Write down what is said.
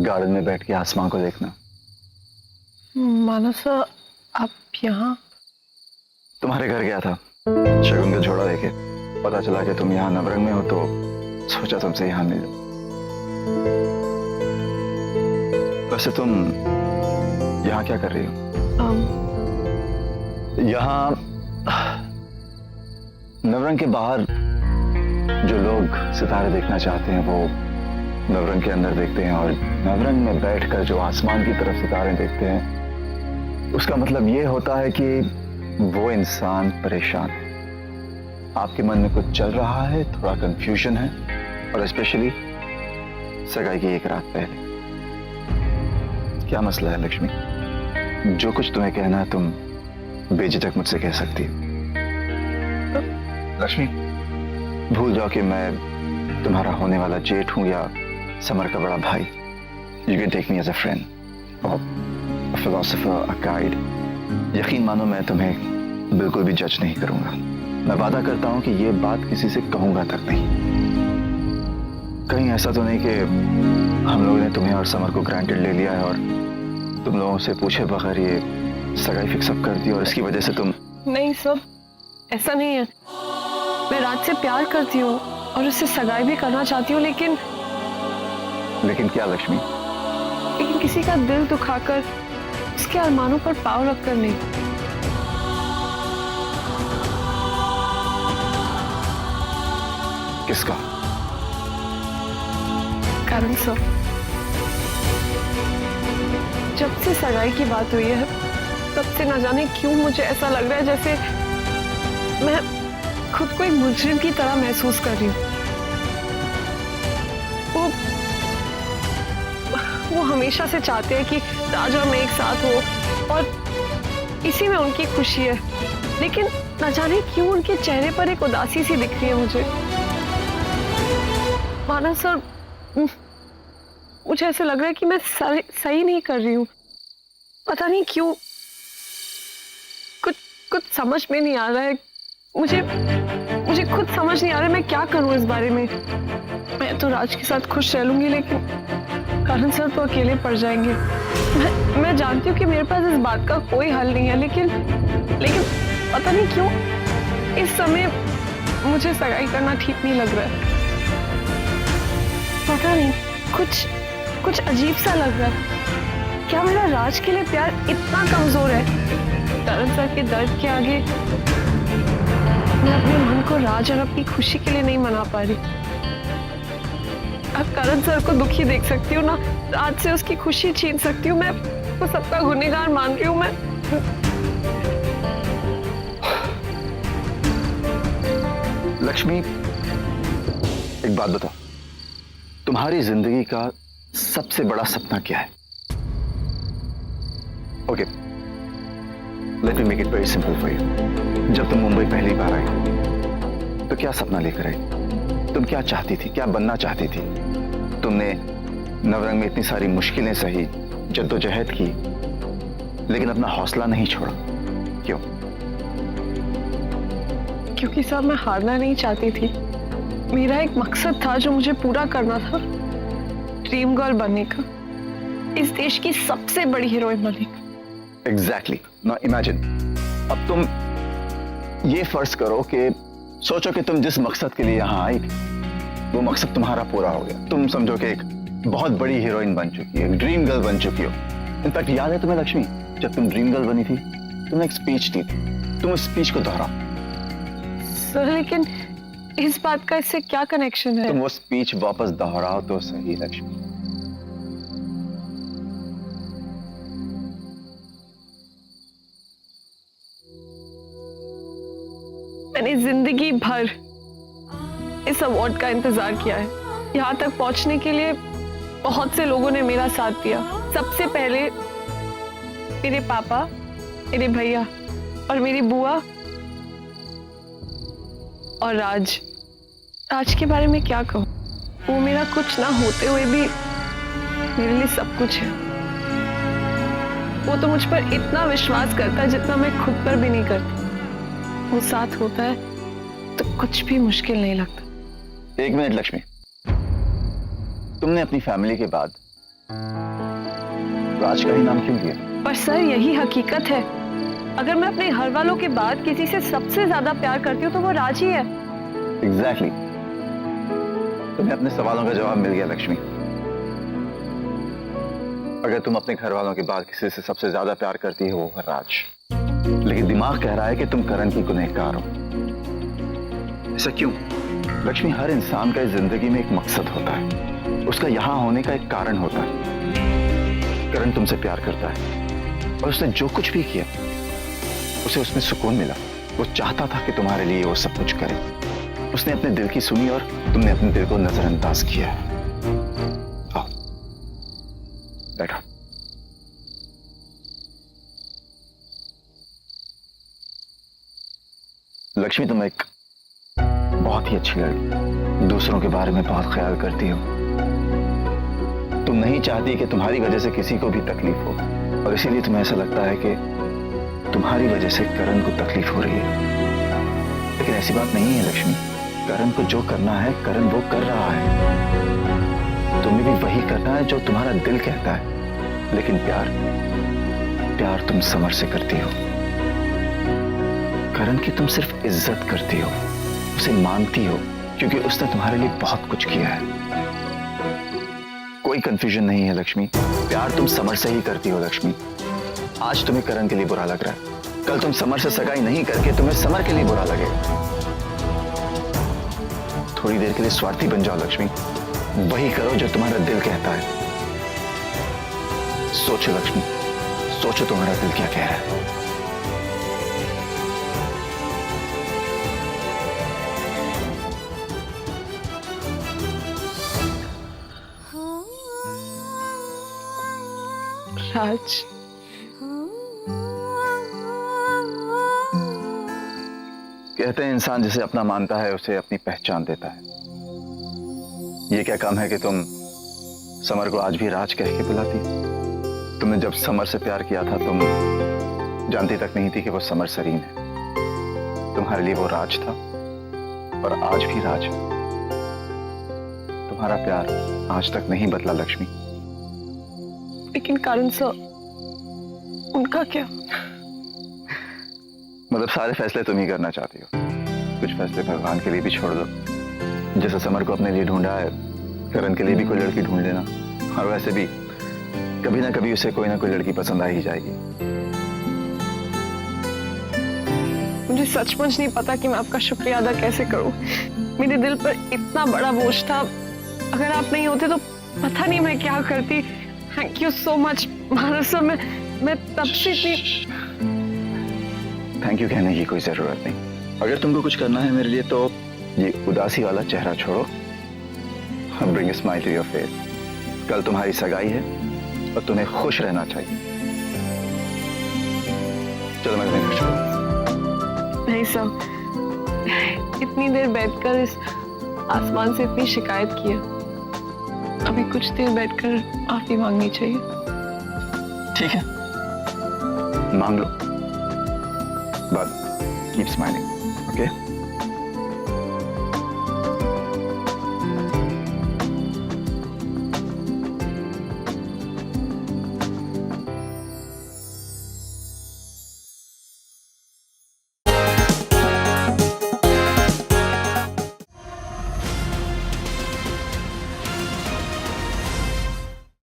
Garden में बैठ के आसमान को देखना। मानस आप यहाँ? तुम्हारे घर गया था शगुन का झोड़ा देखे, पता चला कि तुम यहाँ नवरंग में हो तो सोचा तुमसे यहाँ मिल जाओ। वैसे तुम यहाँ क्या कर रही हो? यहाँ नवरंग के बाहर जो लोग सितारे देखना चाहते हैं वो नवरंग के अंदर देखते हैं, और नवरंग में बैठकर जो आसमान की तरफ सितारे देखते हैं उसका मतलब ये होता है कि वो इंसान परेशान है, आपके मन में कुछ चल रहा है, थोड़ा कंफ्यूजन है, और स्पेशली सगाई की एक रात पहले। क्या मसला है लक्ष्मी? जो कुछ तुम्हें कहना है तुम बेझिझक मुझसे कह सकती हो। लक्ष्मी, भूल जाओ कि मैं तुम्हारा होने वाला जेठ हूं या समर का बड़ा भाई। You can take me as a friend, a philosopher, a guide. यकीन मानो मैं तुम्हें बिल्कुल भी जज नहीं करूंगा। मैं वादा करता हूं कि ये बात किसी से कहूंगा तक नहीं। कहीं ऐसा तो नहीं कि हम लोगों ने तुम्हें और समर को ग्रांटेड ले लिया है और तुम लोगों से पूछे बगैर ये सगाई फिक्स अप कर दी और इसकी वजह से तुम। नहीं सब ऐसा नहीं है। मैं राज से प्यार करती हूँ और उससे सगाई भी करना चाहती हूँ, लेकिन क्या लक्ष्मी? लेकिन किसी का दिल दुखाकर उसके अरमानों पर पाँव रखकर नहीं। किसका? कारण सब जब से सगाई की बात हुई है तब से न जाने क्यों मुझे ऐसा लग रहा है जैसे मैं खुद को एक मुजरिम की तरह महसूस कर रही हूँ। वो हमेशा से चाहते हैं कि राज और मैं एक साथ हो और इसी में उनकी खुशी है, लेकिन न जाने क्यों उनके चेहरे पर एक उदासी सी दिख रही है मुझे। मानस सर, मुझे ऐसे लग रहा है कि मैं सही नहीं कर रही हूँ। पता नहीं क्यों, कुछ समझ में नहीं आ रहा है। मुझे खुद समझ नहीं आ रहा है मैं क्या करूँ इस बारे में। मैं तो राज के साथ खुश रह लूंगी, लेकिन कारण सर तो अकेले पड़ जाएंगे। मैं जानती हूँ कि मेरे पास इस बात का कोई हल नहीं है, लेकिन पता नहीं क्यों इस समय मुझे सगाई करना ठीक नहीं लग रहा है। पता नहीं, कुछ अजीब सा लग रहा है। क्या मेरा राज के लिए प्यार इतना कमजोर है? करण सर के दर्द के आगे मैं अपने मन को राज और अपनी खुशी के लिए नहीं मना पा रही। अब करण सर को दुखी देख सकती हूँ ना, राज से उसकी खुशी छीन सकती हूँ। मैं वो सबका गुनहगार मान रही हूँ। मैं लक्ष्मी, एक बात बताओ, तुम्हारी जिंदगी का सबसे बड़ा सपना क्या है? Okay, let me make it very simple for you. जब तुम मुंबई पहली बार आई तो क्या सपना लेकर आई? तुम क्या चाहती थी, क्या बनना चाहती थी? तुमने नवरंग में इतनी सारी मुश्किलें सही, जद्दोजहद की, लेकिन अपना हौसला नहीं छोड़ा। क्यों? क्योंकि साहब मैं हारना नहीं चाहती थी। मेरा एक मकसद था जो मुझे पूरा करना था, ड्रीम गर्ल बनने का, इस देश की सबसे बड़ी हीरोइन बनने का। एग्जैक्टली। नाउ इमेजिन, अब तुम ये फर्ज करो कि सोचो कि तुम जिस मकसद के लिए यहां आई थी वो मकसद तुम्हारा पूरा हो गया। तुम समझो कि एक बहुत बड़ी हीरोइन बन चुकी है, ड्रीम गर्ल बन चुकी हो। इनफैक्ट याद है तुम्हें लक्ष्मी, जब तुम ड्रीम गर्ल बनी थी तुमने एक स्पीच दी थी, तुम उस स्पीच को दोहराओ। सर लेकिन इस बात का इससे क्या कनेक्शन है? तुम वो स्पीच वापस दोहराओ तो सही लक्ष्मी। मैंने जिंदगी भर इस अवार्ड का इंतजार किया है। यहाँ तक पहुंचने के लिए बहुत से लोगों ने मेरा साथ दिया। सबसे पहले मेरे पापा, मेरे भैया और मेरी बुआ और राज के बारे में क्या कहूँ? वो मेरा कुछ ना होते हुए भी मेरे लिए सब कुछ है। वो तो मुझ पर इतना विश्वास करता है जितना मैं खुद पर भी नहीं करती। वो साथ होता है तो कुछ भी मुश्किल नहीं लगता। एक मिनट लक्ष्मी, तुमने अपनी फैमिली के बाद राज का ही नाम क्यों लिया? पर सर यही हकीकत है। अगर मैं अपने घर वालों के बाद किसी से सबसे ज्यादा प्यार करती हूँ तो वो राज ही है। एग्जैक्टली। तुम्हें अपने सवालों का जवाब मिल गया लक्ष्मी। अगर तुम अपने घर वालों के बाद किसी से सबसे ज्यादा प्यार करती हो वो है राज, लेकिन दिमाग कह रहा है कि तुम करण की गुनहगार हो। ऐसा क्यों? लक्ष्मी, हर इंसान का इस जिंदगी में एक मकसद होता है, उसका यहां होने का एक कारण होता है। करण तुमसे प्यार करता है और उसने जो कुछ भी किया उसे उसमें सुकून मिला। वो चाहता था कि तुम्हारे लिए वो सब कुछ करे। उसने अपने दिल की सुनी और तुमने अपने दिल को नजरअंदाज किया है। आओ बैठो। लक्ष्मी, तुम एक बहुत ही अच्छी लड़की, दूसरों के बारे में बहुत ख्याल करती हो। तुम नहीं चाहती कि तुम्हारी वजह से किसी को भी तकलीफ हो, और इसीलिए तुम्हें ऐसा लगता है कि तुम्हारी वजह से करण को तकलीफ हो रही है। लेकिन ऐसी बात नहीं है लक्ष्मी। करण को जो करना है करण वो कर रहा है। तुम्हें भी वही करना है जो तुम्हारा दिल कहता है। लेकिन प्यार तुम समर से करती हो। करण की तुम सिर्फ इज्जत करती हो, उसे मानती हो, क्योंकि उसने तुम्हारे लिए बहुत कुछ किया है। कोई कंफ्यूजन नहीं है लक्ष्मी। प्यार तुम समर से ही करती हो लक्ष्मी। आज तुम्हें करण के लिए बुरा लग रहा है, कल तुम समर से सगाई नहीं करके तुम्हें समर के लिए बुरा लगेगा। थोड़ी देर के लिए स्वार्थी बन जाओ लक्ष्मी। वही करो जो तुम्हारा दिल कहता है। सोचो लक्ष्मी, सोचो तुम्हारा दिल क्या कह रहा है। राज, कहते हैं इंसान जिसे अपना मानता है उसे अपनी पहचान देता है। ये क्या कम है कि तुम समर को आज भी राज कह के बुलाती। तुमने जब समर से प्यार किया था तुम जानती तक नहीं थी कि वो समर सरीन है। तुम्हारे लिए वो राज था और आज भी राज है। तुम्हारा प्यार आज तक नहीं बदला लक्ष्मी। लेकिन करण सर, उनका क्या? मतलब सारे फैसले तुम ही करना चाहती हो। कुछ फैसले भगवान के लिए भी छोड़ दो। जैसे समर को अपने लिए ढूंढा है, करण के लिए भी कोई लड़की ढूंढ लेना। और वैसे भी कभी ना कभी उसे कोई ना कोई लड़की पसंद आ ही जाएगी। मुझे सचमुच नहीं पता कि मैं आपका शुक्रिया अदा कैसे करूं। मेरे दिल पर इतना बड़ा बोझ था। अगर आप नहीं होते तो पता नहीं मैं क्या करती। Thank you so much Maharaj sir. मैं तब से इतनी। थैंक यू कहने की कोई जरूरत नहीं। अगर तुमको कुछ करना है मेरे लिए तो ये उदासी वाला चेहरा छोड़ो। Bring a smile to your face. कल तुम्हारी सगाई है और तुम्हें खुश रहना चाहिए। चलो मैं तुम्हें छोड़ो। नहीं सर, इतनी देर बैठकर इस आसमान से इतनी शिकायत की है, अभी कुछ देर बैठकर माफी मांगनी चाहिए। ठीक है, मांग लो, but keep smiling, okay?